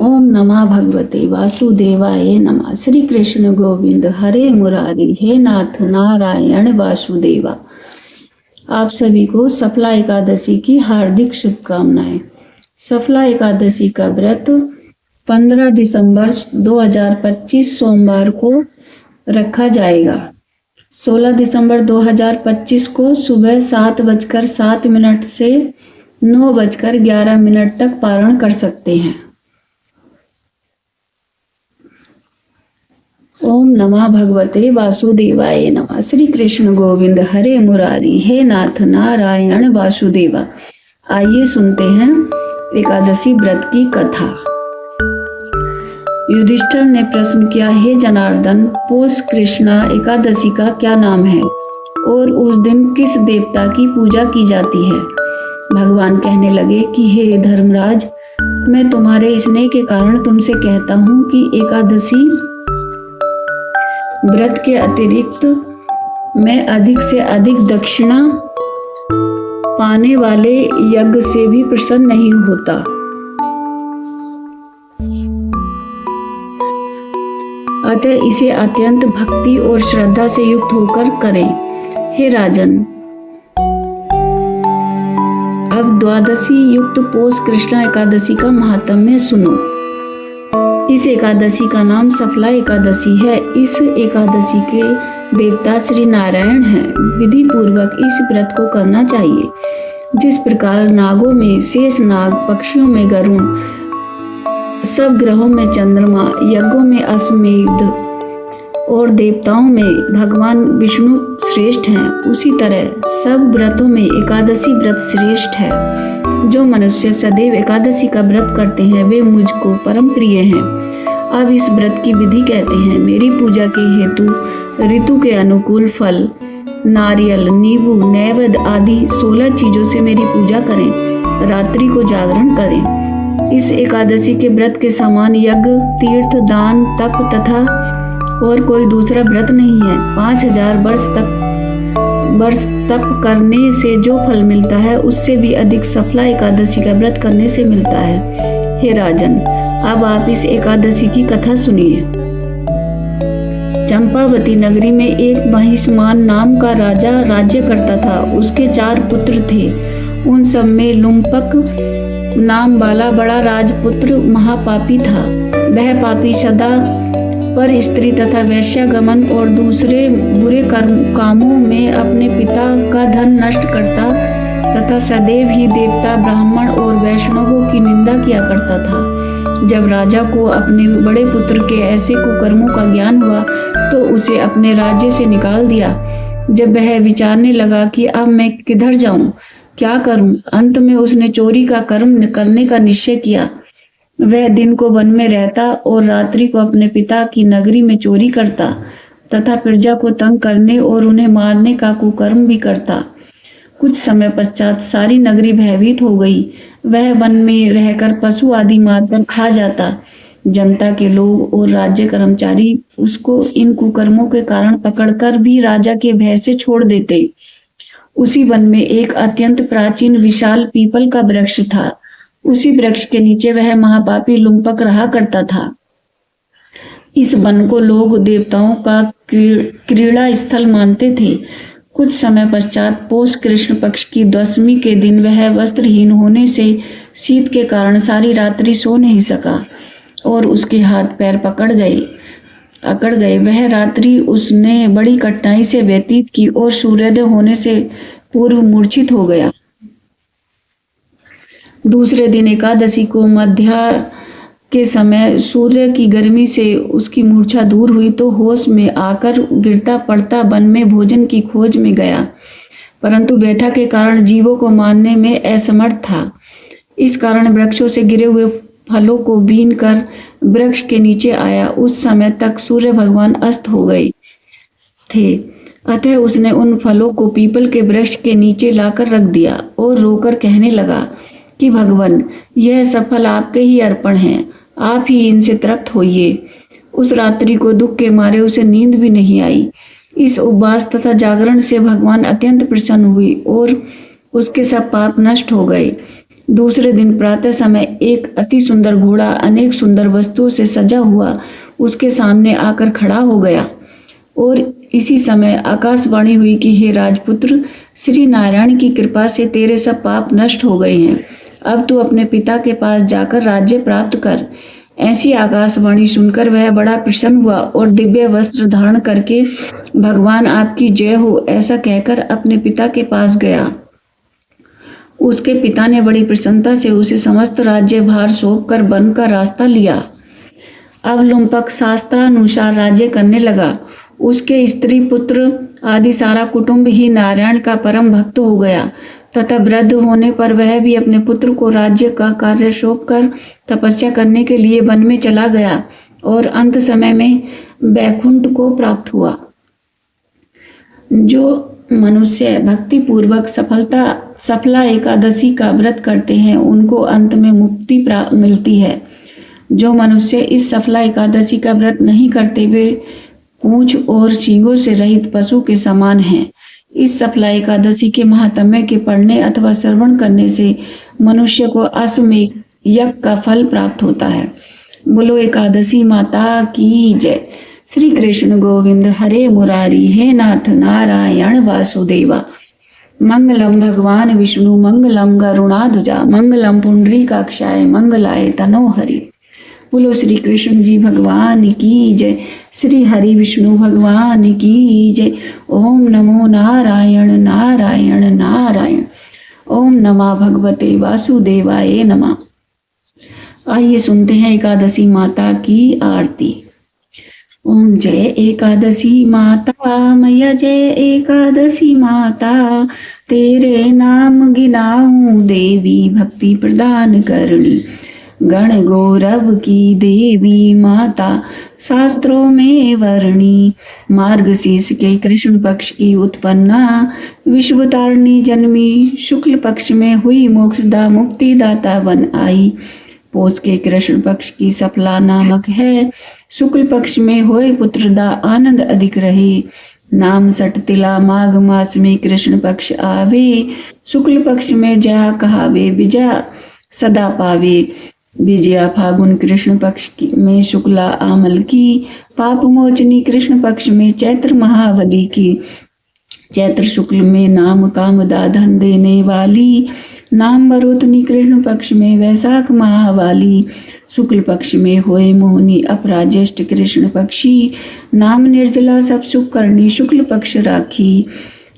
ओम नमः भगवते वासुदेवाय नमः। श्री कृष्ण गोविंद हरे मुरारी, हे नाथ नारायण वासुदेवा। आप सभी को सफला एकादशी की हार्दिक शुभकामनाएं। सफला एकादशी का व्रत 15 दिसंबर 2025 सोमवार को रखा जाएगा। 16 दिसंबर 2025 को सुबह 7:07 से 9:11 तक पारण कर सकते हैं। ओम नमः भगवते वासुदेवाय नमः। श्री कृष्ण गोविंद हरे मुरारी, हे नाथ नारायण वासुदेवा। आइए सुनते हैं एकादशी व्रत की कथा। युधिष्ठिर ने प्रश्न किया, हे जनार्दन, पौष कृष्णा एकादशी का क्या नाम है और उस दिन किस देवता की पूजा की जाती है? भगवान कहने लगे कि हे धर्मराज, मैं तुम्हारे स्नेह के कारण तुमसे कहता हूँ कि एकादशी व्रत के अतिरिक्त मैं अधिक से अधिक दक्षिणा पाने वाले यज्ञ से भी प्रसन्न नहीं होता। अतः इसे अत्यंत भक्ति और श्रद्धा से युक्त होकर करें। हे राजन, अब द्वादशी युक्त पौष कृष्णा एकादशी का महात्म्य सुनो। इस एकादशी का नाम सफला एकादशी है। इस एकादशी के देवता श्री नारायण हैं। विधि पूर्वक इस व्रत को करना चाहिए। जिस प्रकार नागों में शेष नाग, पक्षियों में गरुड़, सब ग्रहों में चंद्रमा, यज्ञों में अश्वमेध और देवताओं में भगवान विष्णु श्रेष्ठ हैं, उसी तरह सब व्रतों में एकादशी व्रत श्रेष्ठ है। जो मनुष्य सदैव एकादशी का व्रत करते हैं वे मुझको परम प्रिय हैं। अब इस व्रत की विधि कहते हैं। मेरी पूजा के हेतु ऋतु के अनुकूल फल, नारियल, नींबू, नैवेद्य आदि 16 चीजों से मेरी पूजा करें। रात्रि को जागरण करें। इस एकादशी के व्रत के समान यज्ञ, तीर्थ, दान, तप तथा और कोई दूसरा व्रत नहीं है। 5000 वर्ष तप करने से जो फल मिलता है उससे भी अधिक सफला एकादशी का व्रत करने से मिलता है। हे राजन, अब आप इस एकादशी की कथा सुनिए। चंपावती नगरी में एक महिष्मान नाम का राजा राज्य करता था। उसके 4 पुत्र थे। उन सब में लुम्पक नाम वाला बड़ा राजपुत्र महापापी था। वह पापी सदा पर स्त्री तथा वैश्यागमन और दूसरे बुरे कामों में अपने पिता का धन नष्ट करता तथा सदैव ही देवता, ब्राह्मण और वैष्णवों की निंदा किया करता था। जब राजा को अपने बड़े पुत्र के ऐसे कुकर्मों का ज्ञान हुआ तो उसे अपने राज्य से निकाल दिया। जब वह विचारने लगा कि अब मैं किधर जाऊं, क्या करूं, अंत में उसने चोरी का कर्म करने का निश्चय किया। वह दिन को वन में रहता और रात्रि को अपने पिता की नगरी में चोरी करता तथा प्रजा को तंग करने और उन्हें मारने का कुकर्म भी करता। कुछ समय पश्चात सारी नगरी भयभीत हो गई। वह वन में रहकर पशु आदि मारकर खा जाता। जनता के लोग और राज्य कर्मचारी उसको इन कुकर्मों के कारण पकड़कर भी राजा के भय से छोड़ देते। उसी वन में एक अत्यंत प्राचीन विशाल पीपल का वृक्ष था। उसी वृक्ष के नीचे वह महापापी लुम्पक रहा करता था। इस वन को लोग देवताओं का क्रीड़ा स्थल मानते थे। कुछ समय पश्चात पौष कृष्ण पक्ष की दशमी के दिन वह वस्त्रहीन होने से शीत के कारण सारी रात्रि सो नहीं सका और उसके हाथ पैर अकड़ गए। वह रात्रि उसने बड़ी कठिनाई से व्यतीत की और सूर्योदय होने से पूर्व मूर्छित हो गया। दूसरे दिन एकादशी को मध्या के समय सूर्य की गर्मी से उसकी मूर्छा दूर हुई तो होश में आकर गिरता पड़ता वन में भोजन की खोज में गया, परंतु बैठा के कारण जीवों को मारने में असमर्थ था। इस कारण वृक्षों से गिरे हुए फलों को बीन कर वृक्ष के नीचे आया। उस समय तक सूर्य भगवान अस्त हो गए थे। अतः उसने उन फलों को पीपल के वृक्ष के नीचे लाकर रख दिया और रोकर कहने लगा कि भगवान, यह सब फल आपके ही अर्पण हैं, आप ही इनसे तृप्त होइए। उस रात्रि को दुख के मारे उसे नींद भी नहीं आई। इस उपवास तथा जागरण से भगवान अत्यंत प्रसन्न हुए और उसके सब पाप नष्ट हो गए। दूसरे दिन प्रातः समय एक अति सुंदर घोड़ा अनेक सुंदर वस्तुओं से सजा हुआ उसके सामने आकर खड़ा हो गया और इसी समय आकाशवाणी हुई कि हे राजपुत्र, श्री नारायण की कृपा से तेरे सब पाप नष्ट हो गए हैं। अब तू अपने पिता के पास जाकर राज्य प्राप्त कर। ऐसी आकाशवाणी सुनकर वह बड़ा प्रसन्न हुआ और दिव्य वस्त्र धारण करके भगवान आपकी जय हो ऐसा कहकर अपने पिता के पास गया। उसके पिता ने बड़ी प्रसन्नता से उसे समस्त राज्य भार सौंप कर वन का रास्ता लिया। अब लुम्पक शास्त्रानुसार राज्य करने लगा। उसके स्त्री पुत्र आदि सारा कुटुंब ही नारायण का परम भक्त हो गया तथा वृद्ध होने पर वह भी अपने पुत्र को राज्य का कार्य सौंप कर तपस्या करने के लिए वन में चला गया और अंत समय में वैकुंठ को प्राप्त हुआ। जो मनुष्य भक्ति पूर्वक सफला एकादशी का व्रत करते हैं उनको अंत में मुक्ति मिलती है। जो मनुष्य इस सफला एकादशी का व्रत नहीं करते वे पूंछ और सींगों से रहित पशु के समान हैं। इस सफला एकादशी के महात्म्य के पढ़ने अथवा श्रवण करने से मनुष्य को अश्वमेध यज्ञ का फल प्राप्त होता है। बोलो एकादशी माता की जय। श्री कृष्ण गोविंद हरे मुरारी, हे नाथ नारायण वासुदेवा। मंगलम भगवान विष्णु मंगलम गरुणाध्वजा मंगलम पुंडरीकाक्षाय मंगलाय तनोहरि। बोलो श्री कृष्ण जी भगवान की जय। श्री हरि विष्णु भगवान की जय। ओम नमो नारायण नारायण नारायण। ओम नमः भगवते वासुदेवाय नमः। आइए सुनते हैं एकादशी माता की आरती। ओम जय एकादशी माता मैया, जय एकादशी माता, तेरे नाम गिनाऊं देवी भक्ति प्रदान करनी। गण गौरव की देवी माता शास्त्रों में वर्णी, मार्गशीर्ष के कृष्ण पक्ष की उत्पन्ना, विश्व तारिणी जन्मी, शुक्ल पक्ष में हुई मोक्षदा मुक्तिदाता बन आई। पोष के कृष्ण पक्ष की सफला नामक है, शुक्ल पक्ष में होए पुत्रदा आनंद अधिक रहे। नाम सट तिला माघ मास में कृष्ण पक्ष आवे, शुक्ल पक्ष में जया कहावे विजया सदा पावे। विजया फागुन कृष्ण पक्ष में शुक्ला आमल की, पाप मोचनी कृष्ण पक्ष में चैत्र महावली की। चैत्र शुक्ल में नाम कामदा धन देने वाली, नाम बरोतनी कृष्ण पक्ष में वैशाख महावाली। शुक्ल पक्ष में होए मोहनी अपराजेष्ठ कृष्ण पक्षी, नाम निर्जला सब सुख करनी शुक्ल पक्ष राखी।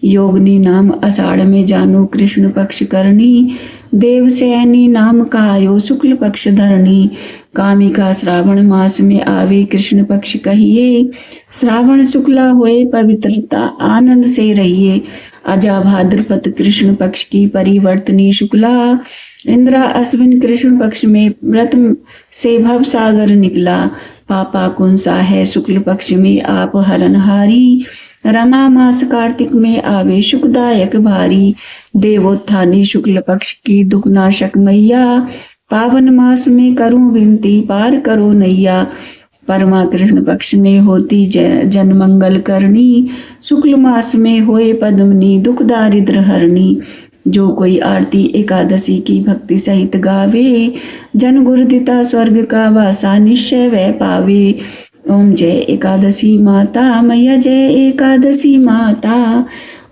योगनी नाम आषाढ़ में जानो कृष्ण पक्ष करनी, देवसैनी नाम कहायो शुक्ल पक्ष धरणी। कामिका श्रावण मास में आवे कृष्ण पक्ष कहिए, श्रावण शुक्ला होए पवित्रता आनंद से रहिए। अजा भाद्रपद कृष्ण पक्ष की परिवर्तनी शुक्ला, इंद्रा अश्विन कृष्ण पक्ष में व्रत से भव सागर निकला। पापा कुंसा है शुक्ल पक्ष में आप हरनहारी, रमा मास कार्तिक में आवे सुखदायक भारी। देवोत्थानी शुक्ल पक्ष की दुखनाशक मैया, पावन मास में करूं विनती पार करो नैया। परमा कृष्ण पक्ष में होती जन मंगल करनी, शुक्ल मास में होए पद्मनी दुख दारिद्र हरणी। जो कोई आरती एकादशी की भक्ति सहित गावे, जन गुरुदिता स्वर्ग का वासा निश्चय वह पावे। ओम जय एकादशी माता मैया, जय एकादशी माता।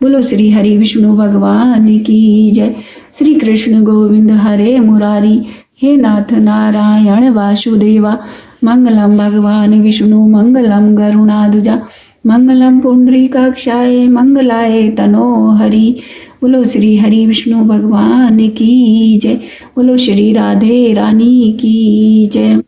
बोलो श्री हरि विष्णु भगवान की जय। श्री कृष्ण गोविंद हरे मुरारी, हे नाथ नारायण वासुदेवा। मंगलम भगवान विष्णु मंगलम गरुणाध्वजा मंगलम पुंडरीकाक्षाय मंगलाय तनोहरि। बोलो श्री हरि विष्णु भगवान की जय। बोलो श्री राधे रानी की जय।